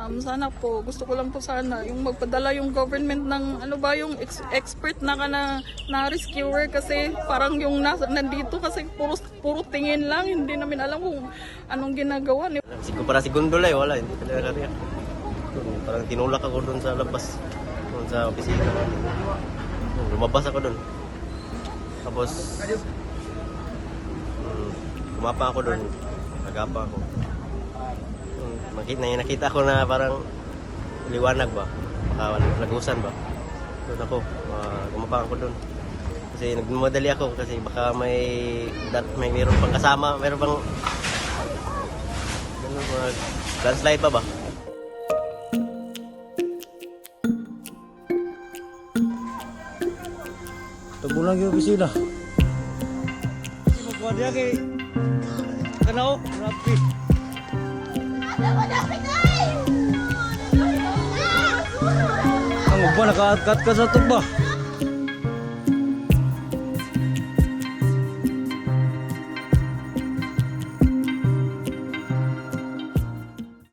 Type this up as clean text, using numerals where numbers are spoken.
Sana po, gusto ko lang po sana yung magpadala yung government ng ano ba yung expert na na rescuer kasi parang yung nandito kasi puro tingin lang, hindi namin alam kung anong ginagawa ni. Para si Gondola wala, hindi talaga kariya. Parang tinulak ako doon sa labas, doon sa opisina. Lumabas ako doon. Tapos kumapa ako doon, nagapa ako. Nakita ko na parang liwanag ba, baka lagusan ba. Doon ako, kumapa ako doon. Kasi nagmamadali ako kasi baka mayroon pang kasama, mayroon pang landslide pa ba? Tabulang yung opisina. Magkuha niya kay Kanao, Rapi. Ang uba, naka-cut ka sa tuba.